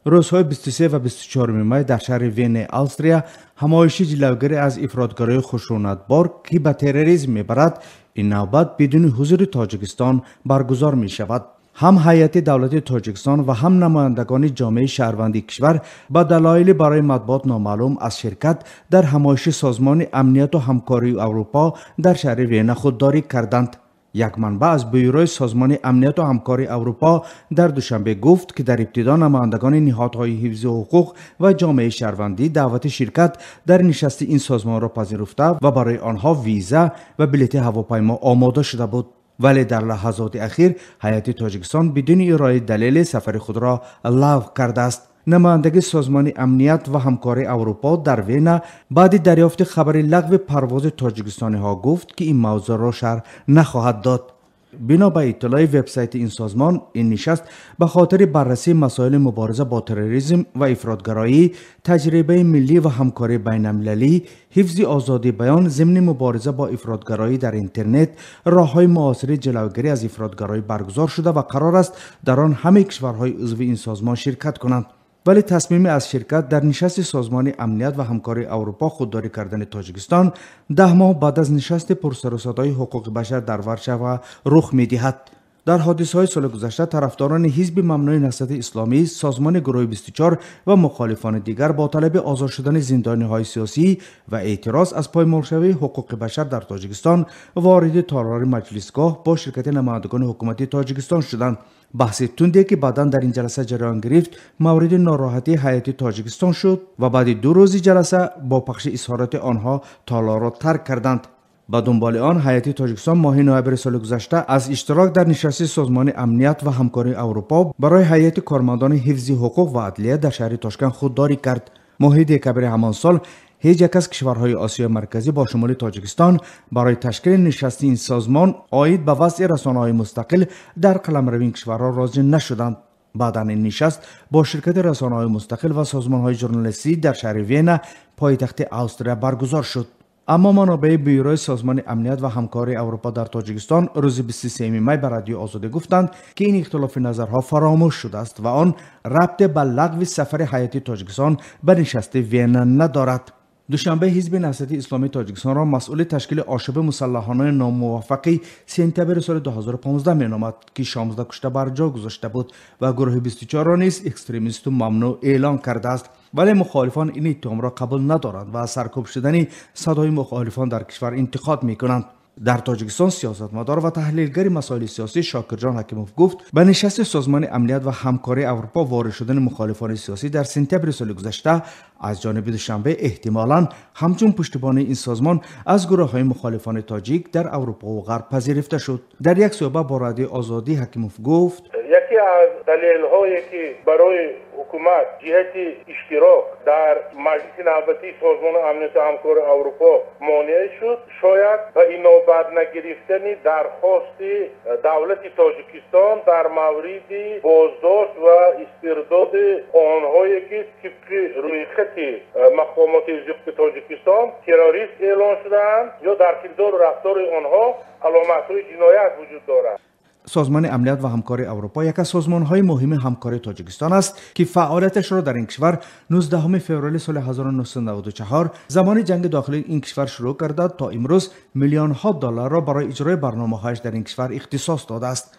روزهای 23 و 24 می در شهر وین استریا همایشی جلوگیری از افراطگرایی خشونتبار که به تروریسم میبرد این نوبت بدون حضور تاجیکستان برگزار می شود. هم هیئت دولتی تاجیکستان و هم نمایندگان جامعه شهروندی کشور به دلایل برای مطبوعات نامعلوم از شرکت در همایش سازمان امنیت و همکاری اروپا در شهر وین خودداری کردند. یک منبع از بیروی سازمان امنیت و همکاری اروپا در دوشنبه گفت که در ابتدا نمایندگان نهادهای حفظ حقوق و جامعه شهروندی دعوت شرکت در نشست این سازمان را پذیرفته و برای آنها ویزا و بلیط هواپیما آماده شده بود. ولی در لحظات اخیر هیئت تاجیکستان بدون ارائه دلیل سفر خود را لغو کرده است. نمایندگی سازمان امنیت و همکاری اروپا در وین بعد دریافت خبر لغو پرواز تاجیکستانی ها گفت که این موضوع را شرح نخواهد داد. بنا به اطلاع وبسایت این سازمان، این نشست به خاطر بررسی مسائل مبارزه با تروریسم و افراطگرایی، تجربه ملی و همکاری بین المللی، حفظ آزادی بیان ضمن مبارزه با افراطگرایی در اینترنت، راههای معاصر جلوگیری از افراطگرایی برگزار شده و قرار است در آن همه کشورهای عضو این سازمان شرکت کنند. ولی تصمیم از شرکت در نشست سازمان امنیت و همکاری اروپا خودداری کردن تاجیکستان 10 ماه بعد از نشست پرسر و صدای حقوق بشر در ورشوا رخ می‌دهد. در حادثه‌های سال گذشته طرفداران حزب ممنوع نهضت اسلامی، سازمان گروه 24 و مخالفان دیگر با طلب آزاد شدن زندانی‌های سیاسی و اعتراض از پایمال‌شوی حقوق بشر در تاجیکستان وارد تالار مجلسگاه با شرکت نمایندگان حکومتی تاجیکستان شدند. بحث تندی که بعداً در این جلسه جریان گرفت مورد ناراحتی هیئت تاجیکستان شد و بعد 2 روز جلسه با پخش اظهارات آنها تالار را ترک کردند. با دنبال آن هیئت تاجیکستان ماه نوامبر سال گذشته از اشتراک در نشست سازمان امنیت و همکاری اروپا برای هیئت کارمندان حفظ حقوق و عدلیه در شهر تاشکند خودداری کرد. ماه دکبر همان سال هیچ یک از کشورهای آسیای مرکزی با شمول تاجیکستان برای تشکیل نشست این سازمان عاید به وضع رسانه‌های مستقل در قلمرو این کشورها راضی نشدند. بعداً این نشست با شرکت رسانه‌های مستقل و سازمان‌های ژورنالیستی در شهر وین پایتخت استریا برگزار شد. اما منابع بیروی سازمان امنیت و همکاری اروپا در تاجیکستان روز 23 می به رادیو آزادی گفتند که این اختلاف نظرها فراموش شده است و آن ربط به لغو سفر هیئت تاجیکستان به نشست وین ندارد. دوشنبه حزب نهضت اسلامی تاجیکستان را مسئول تشکیل آشوب مسلحانه ناموافقی سپتامبر سال 2015 مینامد که 16 کشته بر جا گذاشته بود و گروه 24 را نیز اکستریمیست و ممنوع اعلام کرده است. ولی مخالفان این اتهام را قبول ندارند و از سرکوب شدن صدای مخالفان در کشور انتقاد میکنند. در تاجیکستان سیاستمدار و تحلیلگر مسائل سیاسی شاکرجان حکیموف گفت به نشست سازمان امنیت و همکاری اروپا وارد شدن مخالفان سیاسی در سپتامبر سال گذشته از جانب دوشنبه احتمالاً همچون پشتیبانی این سازمان از گروه‌های مخالفان تاجیک در اروپا و غرب پذیرفته شد. در یک صحبت با رادیو آزادی حکیموف گفت یکی از دلایلی که برای حکومت جهت اشتراک در مجلس نوبتی سازمان امنیت و همکاری اروپا مانع شد شاید به این نوبت نگرفتن درخواست دولت تاجیکستان در مورد بازداشت و استرداد آنهایی که طبق رویخط مقامات ضبط تاجیکستان تروریست اعلام شدند یا در کردار و رفتار آنها علامت‌های جنایت وجود دارد. سازمان امنیت و همکاری اروپا یک از سازمان‌های مهم همکاری تاجیکستان است که فعالیتش را در این کشور 19 فوریه سال 1994 زمان جنگ داخلی این کشور شروع کرده تا امروز میلیون‌ها دلار را برای اجرای برنامه‌هایش در این کشور اختصاص داده است.